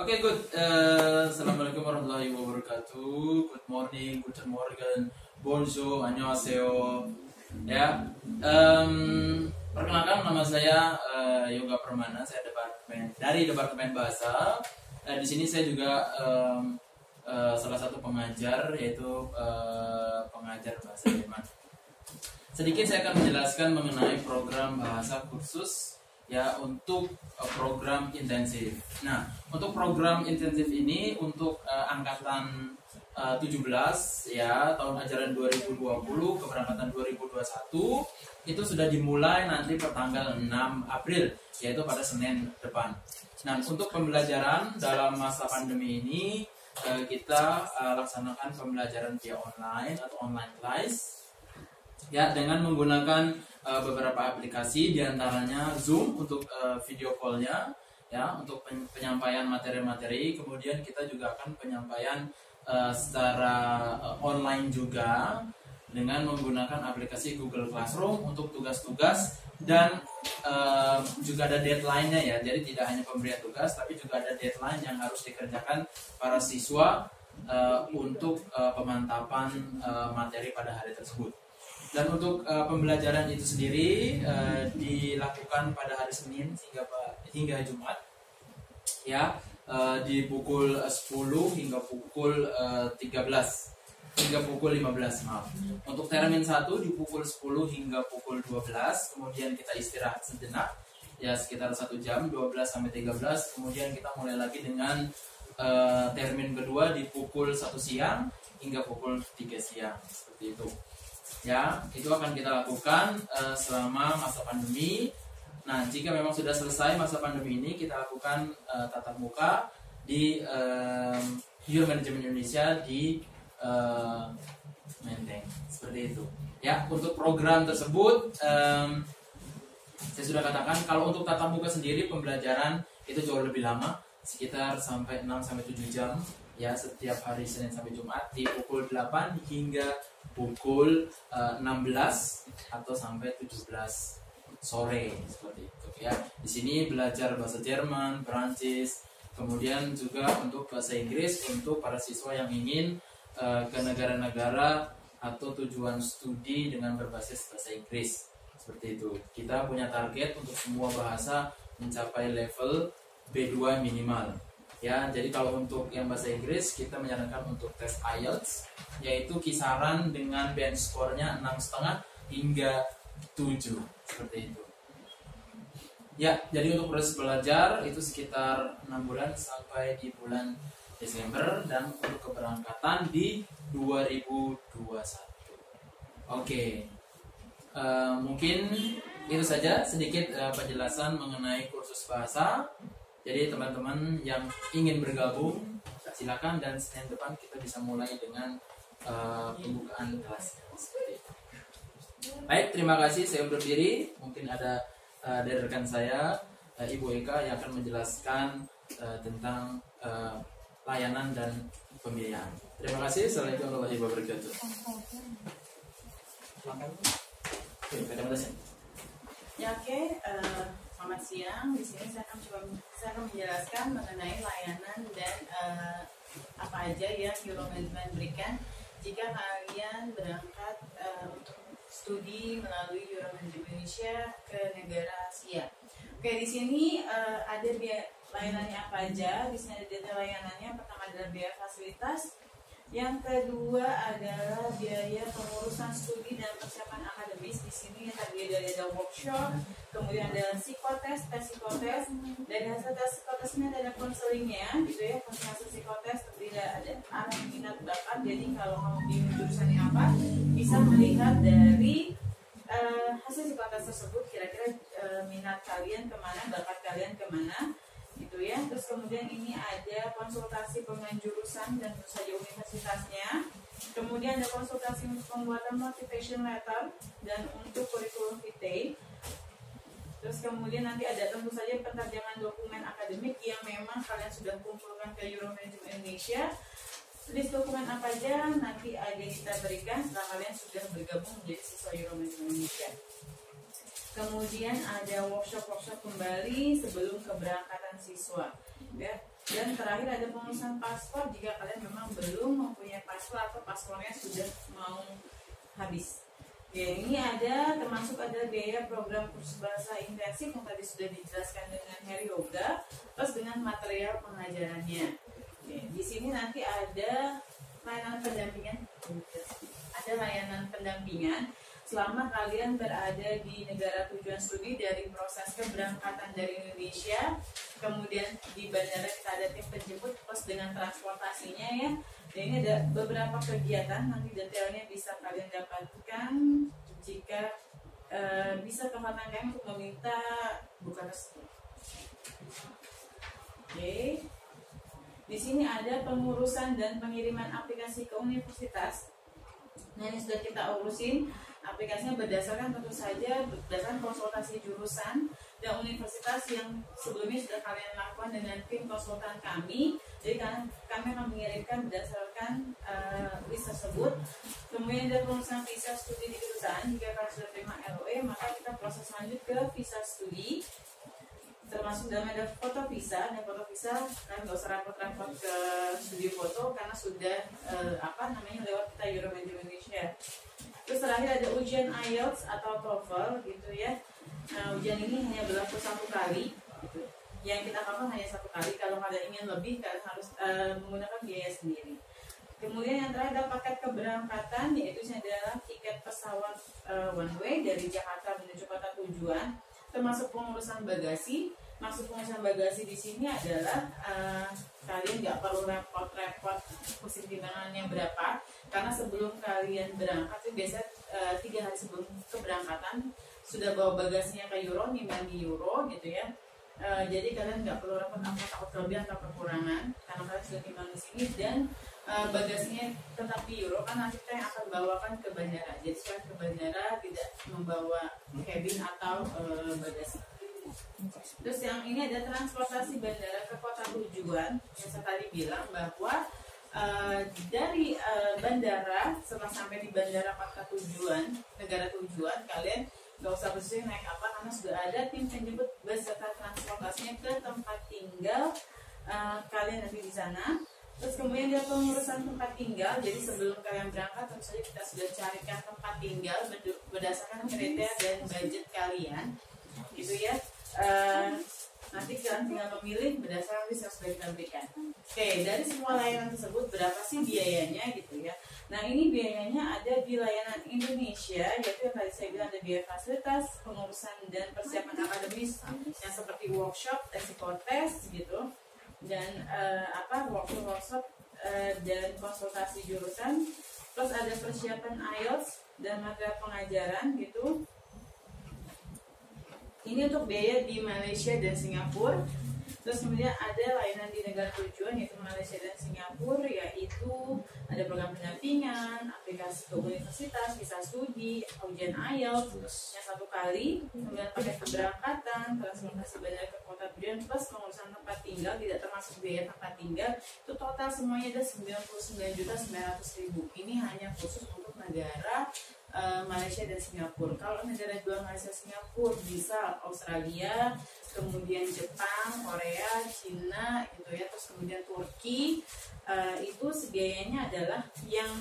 Oke, good. Assalamualaikum warahmatullahi wabarakatuh. Good morning, guten morgen, bonjour, annyeonghaseyo. Ya, perkenalkan nama saya Yoga Permana. Saya dari Departemen Bahasa. Di sini saya juga salah satu pengajar, yaitu pengajar bahasa Jerman. Sedikit saya akan menjelaskan mengenai program bahasa kursus ya untuk program intensif. Nah, untuk program intensif ini untuk angkatan 17 ya, tahun ajaran 2020 keberangkatan 2021 itu sudah dimulai nanti pertanggal 6 April, yaitu pada Senin depan. Nah, untuk pembelajaran dalam masa pandemi ini kita laksanakan pembelajaran via online atau online class ya, dengan menggunakan beberapa aplikasi, diantaranya Zoom untuk video call-nya ya, untuk penyampaian materi-materi. Kemudian kita juga akan penyampaian secara online juga dengan menggunakan aplikasi Google Classroom untuk tugas-tugas, dan juga ada deadline-nya ya. Jadi tidak hanya pemberian tugas, tapi juga ada deadline yang harus dikerjakan para siswa untuk pemantapan materi pada hari tersebut. Dan untuk pembelajaran itu sendiri dilakukan pada hari Senin hingga Jumat ya, di pukul 10 hingga pukul 13 hingga pukul 15, maaf. Untuk termin 1 di pukul 10 hingga pukul 12, kemudian kita istirahat sejenak ya, sekitar 1 jam, 12 sampai 13. Kemudian kita mulai lagi dengan termin kedua di pukul 1 siang hingga pukul 3 siang, seperti itu. Ya, itu akan kita lakukan selama masa pandemi. Nah, jika memang sudah selesai masa pandemi ini, kita lakukan tatap muka di Euromanajemen Indonesia di Menteng, seperti itu. Ya, untuk program tersebut saya sudah katakan kalau untuk tatap muka sendiri pembelajaran itu jauh lebih lama, sekitar sampai 6 sampai 7 jam ya, setiap hari Senin sampai Jumat di pukul 8 hingga pukul 16 atau sampai 17 sore, seperti itu ya. Di sini belajar bahasa Jerman, Perancis, kemudian juga untuk bahasa Inggris untuk para siswa yang ingin ke negara-negara atau tujuan studi dengan berbasis bahasa Inggris, seperti itu. Kita punya target untuk semua bahasa mencapai level B2 minimal. Ya, jadi kalau untuk yang bahasa Inggris kita menyarankan untuk tes IELTS, yaitu kisaran dengan band skornya 6,5 hingga 7, seperti itu. Ya, jadi untuk proses belajar itu sekitar 6 bulan sampai di bulan Desember, dan untuk keberangkatan di 2021. Oke. Mungkin itu saja sedikit penjelasan mengenai kursus bahasa. Jadi teman-teman yang ingin bergabung silakan, dan Senin depan kita bisa mulai dengan pembukaan kelas. Baik, terima kasih. Saya undur diri. Mungkin ada dari rekan saya Ibu Eka yang akan menjelaskan tentang layanan dan pembiayaan. Terima kasih. Assalamualaikum warahmatullahi wabarakatuh. Selamat siang. Di sini saya akan menjelaskan mengenai layanan dan apa aja yang Euromanajemen berikan jika kalian berangkat untuk studi melalui Euromanajemen Indonesia ke negara Asia. Oke, di sini ada biaya layanannya apa aja. Di sini ada detail layanannya. Pertama adalah biaya fasilitas. Yang kedua adalah biaya pengurusan studi dan persiapan akademis. Di sini terdiri dari ada workshop, kemudian ada psikotes, tes psikotes, dan hasil tes psikotes ini ada konselingnya, gitu ya. Hasil psikotes terdiri ada arah minat bakat. Jadi kalau kamu bingung jurusannya apa, bisa melihat dari hasil psikotes tersebut, kira-kira minat kalian kemana, bakat kalian kemana, gitu ya. Terus kemudian ini ada konsultasi pengen jurusan dan tentu saja universitasnya. Kemudian ada konsultasi untuk pembuatan motivation letter dan untuk kurikulum vitae. Terus kemudian nanti ada tentu saja penerjemahan dokumen akademik yang memang kalian sudah kumpulkan ke Euromanajemen Indonesia. List dokumen apa aja nanti ada kita berikan setelah kalian sudah bergabung menjadi siswa Euromanajemen Indonesia. Kemudian ada workshop kembali sebelum keberangkatan siswa. Ya. Dan terakhir ada pengurusan paspor jika kalian memang belum mempunyai paspor atau paspornya sudah mau habis. Ya, ini ada termasuk ada biaya program kursus bahasa intensif yang tadi sudah dijelaskan dengan Heri Yoga, plus dengan material pengajarannya. Oke, di sini nanti ada layanan pendampingan. Ada layanan pendampingan selama kalian berada di negara tujuan studi dari proses keberangkatan dari Indonesia, kemudian di bandara kita ada tim penjemput plus dengan transportasinya ya. Dan ini ada beberapa kegiatan, nanti detailnya bisa kalian dapatkan jika bisa ke hotline kami untuk meminta buka restu. Oke. Di sini ada pengurusan dan pengiriman aplikasi ke universitas. Nah, ini sudah kita urusin. Aplikasinya berdasarkan tentu saja berdasarkan konsultasi jurusan dan universitas yang sebelumnya sudah kalian lakukan dengan tim konsultan kami. Jadi kami akan mengirimkan berdasarkan list tersebut. Kemudian ada pengurusan visa studi di kedutaan. Jika kalian sudah terima LOE, maka kita proses lanjut ke visa studi. Termasuk dalamnya ada foto visa. Dan foto visa kan nggak usah repot-repot ke studio foto karena sudah lewat kita Euromed Indonesia. Terus terakhir ada ujian IELTS atau TOEFL gitu ya. Nah, ujian ini hanya berlaku 1 kali gitu. Yang kita cover hanya 1 kali. Kalau kalian ingin lebih, kalian harus menggunakan biaya sendiri. Kemudian yang terakhir ada paket keberangkatan, yaitu adalah tiket pesawat one way dari Jakarta menuju kota tujuan, termasuk pengurusan bagasi. Maksud pengurusan bagasi di sini adalah kalian nggak perlu repot-repot pusing timbangannya berapa, karena sebelum kalian berangkat itu biasa 3 hari sebelum keberangkatan sudah bawa bagasinya ke Euro, nimbang di Euro gitu ya. Jadi kalian nggak perlu repot apa takut kelebihan atau kekurangan karena kalian sudah timbang di sini, dan bagasinya tetap di Euro kan nanti kita yang akan bawakan ke bandara. Jadi kalian ke bandara tidak membawa cabin atau bagasi. Terus yang ini ada transportasi bandara ke kota tujuan. Yang saya tadi bilang bahwa dari bandara setelah sampai di bandara kota tujuan, negara tujuan, kalian nggak usah pusing naik apa karena sudah ada tim penjemput beserta transportasinya ke tempat tinggal kalian nanti di sana. Terus kemudian ada pengurusan tempat tinggal. Jadi sebelum kalian berangkat tentu saja kita sudah carikan tempat tinggal berdasarkan kriteria dan budget kalian gitu ya. Nanti kalian tinggal memilih berdasarkan list yang sudah kita berikan. Oke, dari semua layanan tersebut berapa sih biayanya gitu ya. Nah, ini biayanya ada di layanan Indonesia, yaitu yang tadi saya bilang ada biaya fasilitas, pengurusan dan persiapan akademis yang seperti workshop, psikotes gitu, dan workshop dan konsultasi jurusan, plus ada persiapan IELTS dan material pengajaran gitu. Ini untuk biaya di Malaysia dan Singapura. Terus kemudian ada layanan di negara tujuan yaitu Malaysia dan Singapura, yaitu ada program pendampingan, aplikasi ke universitas, visa studi, ujian IELTS yang 1 kali, kemudian paket keberangkatan, transportasi bandara ke kota tujuan, plus pengurusan tempat tinggal tidak termasuk biaya tempat tinggal. Itu total semuanya ada 99.900.000. Ini hanya khusus untuk negara Malaysia dan Singapura. Kalau negara dua Malaysia Singapura bisa Australia, kemudian Jepang, Korea, Cina gitu ya, terus kemudian Turki, itu biayanya adalah yang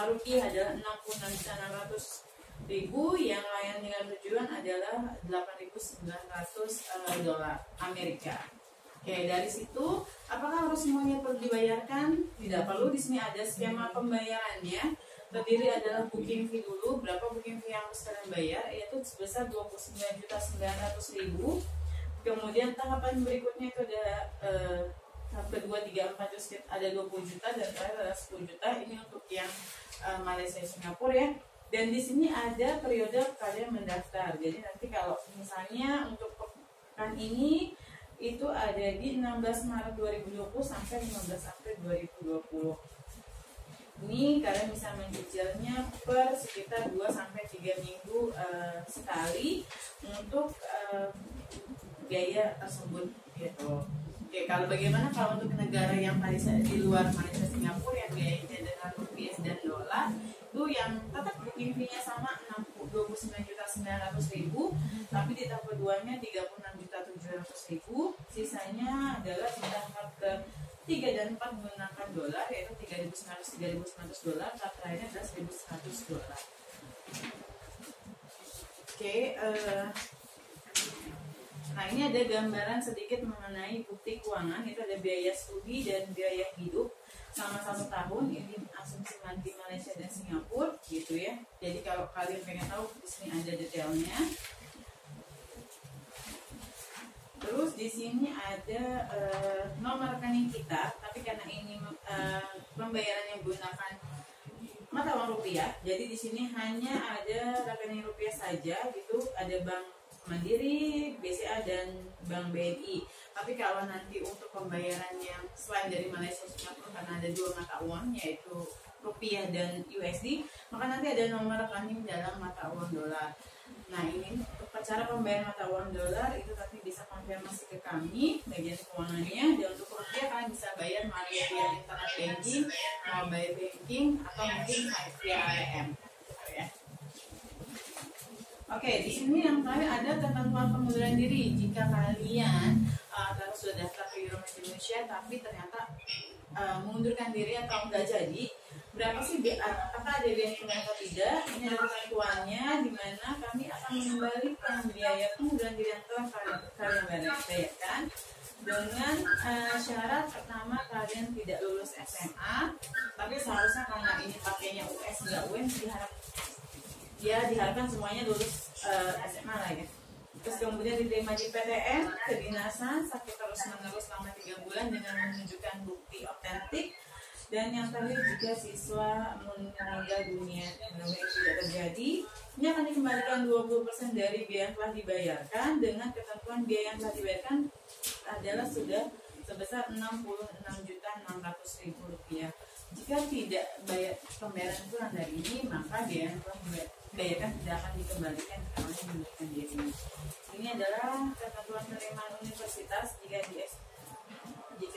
rupiah adalah 66.600.000, yang layanan dengan tujuan adalah 8.900 dolar Amerika. Oke, dari situ apakah harus semuanya perlu dibayarkan? Tidak perlu. Di sini ada skema pembayarannya. Terdiri adalah booking fee dulu. Berapa booking fee yang harus kalian bayar? Yaitu sebesar 29.900.000. Kemudian tahapan berikutnya itu ada tahap kedua, 3, 4, terus ada 20 juta dan terakhir ada 10 juta. Ini untuk yang Malaysia Singapura ya. Dan di sini ada periode kalian mendaftar. Jadi nanti kalau misalnya untuk pekan ini itu ada di 16 Maret 2020 sampai 15 April 2020. Ini kalian bisa mencicilnya per sekitar 2-3 minggu sekali untuk biaya tersebut gitu. Oke, kalau bagaimana kalau untuk negara yang tadi di luar Malaysia Singapura yang biayanya dengan rupiah dan dolar, itu yang tetap booking fee-nya sama 29.900.000, tapi di tahap keduanya 36.700.000. Sisanya adalah di tahap ke 3 dan 4 menggunakan dolar, yaitu 3.900 $3.900, tahap terakhirnya adalah $1.100. Oke, nah ini ada gambaran sedikit mengenai bukti keuangan. Itu ada biaya studi dan biaya hidup selama 1 tahun. Ini asumsi di Malaysia dan Singapura, gitu ya. Jadi kalau kalian pengen tahu, di sini ada detailnya. Terus di sini ada nomor rekening kita, tapi karena ini pembayarannya menggunakan mata uang rupiah, jadi di sini hanya ada rekening rupiah saja, gitu. Ada Bank Mandiri, BCA, dan Bank BNI. Tapi kalau nanti untuk pembayaran yang selain dari Malaysia dan Singapura, karena ada 2 mata uang, yaitu rupiah dan USD, maka nanti ada nomor rekening dalam mata uang dolar. Nah, ini untuk cara pembayaran mata uang dolar itu tapi bisa konfirmasi ke kami bagian keuangannya. Dan untuk rupiah kalian bisa bayar melalui via internet banking, mobile banking, atau mungkin via ATM. Oke, di sini yang terakhir ada ketentuan pengunduran diri. Jika kalian sudah daftar ke Euromed Indonesia tapi ternyata mengundurkan diri atau enggak jadi, berapa sih apakah ada biaya tunai atau tidak? Ini ada ketentuannya, di mana kami akan mengembalikan biaya pengunduran diri yang telah kalian bayarkan dengan syarat pertama kalian tidak lulus SMA, tapi seharusnya karena ini pakainya US nggak UN, diharapkan semuanya lulus SMA lah ya. Terus kemudian diterima di PTN, kedinasan, sakit terus-menerus selama 3 bulan dengan menunjukkan bukti otentik. Dan yang terakhir, jika siswa meninggal dunia, itu tidak terjadi, ini akan dikembalikan 20% dari biaya yang telah dibayarkan, dengan ketentuan biaya yang telah dibayarkan adalah sudah sebesar Rp66.600.000. Jika tidak bayar pembayaran kurang dari ini, maka biaya yang telah dibayarkan tidak akan dikembalikan karena mengundurkan diri. Ini adalah ketentuan penerimaan universitas jika S2, gitu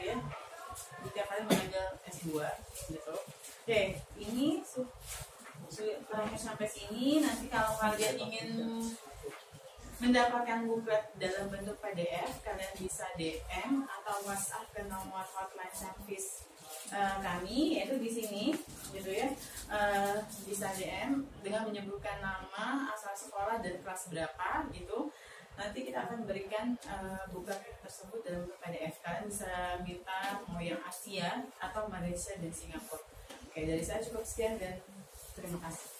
ya. Jika kalian mengambil S2, gitu. Oke, ini sampai sini. Nanti kalau kalian ingin mendapatkan buklet dalam bentuk PDF, kalian bisa DM atau WhatsApp ke nomor hotline service kami, yaitu di sini, gitu ya. Bisa DM dengan menyebutkan nama, asal sekolah, dan kelas berapa, gitu. Nanti kita akan berikan buklet tersebut dalam bentuk PDF. Kalian bisa minta mau yang Asia atau Malaysia dan Singapura. Oke, dari saya cukup sekian dan terima kasih.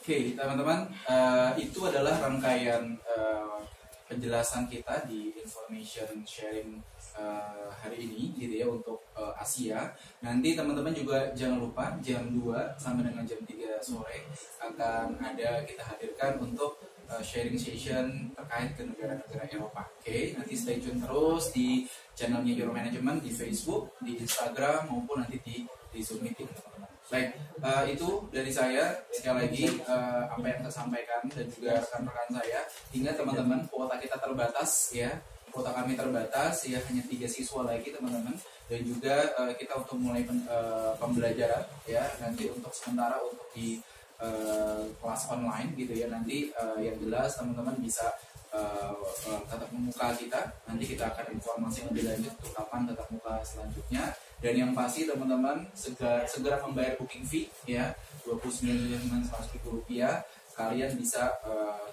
Oke, teman-teman, itu adalah rangkaian penjelasan kita di information sharing hari ini, gitu ya, untuk Asia. Nanti teman-teman juga jangan lupa jam 2 sampai dengan jam 3 sore akan ada kita hadirkan untuk sharing session terkait ke negara-negara Eropa. Oke, nanti stay tune terus di channelnya Euro Management di Facebook, di Instagram, maupun nanti di Zoom meeting, teman-teman. Baik, itu dari saya. Sekali lagi apa yang saya sampaikan dan juga rekan-rekan saya. Ingat teman-teman, kuota kita terbatas ya. Kuota kami terbatas ya, hanya 3 siswa lagi teman-teman. Dan juga kita untuk mulai pembelajaran ya. Nanti untuk sementara untuk di kelas online gitu ya. Nanti yang jelas teman-teman bisa tatap muka kita. Nanti kita akan informasi lebih lanjut untuk kapan tatap muka selanjutnya. Dan yang pasti teman-teman segera membayar booking fee ya, Rp29.900. Kalian bisa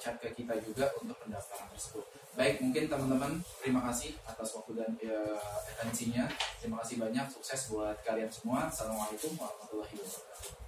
chat ke kita juga untuk pendaftaran tersebut. Baik, mungkin teman-teman terima kasih atas waktu dan atensinya. Terima kasih banyak, sukses buat kalian semua. Assalamualaikum warahmatullahi wabarakatuh.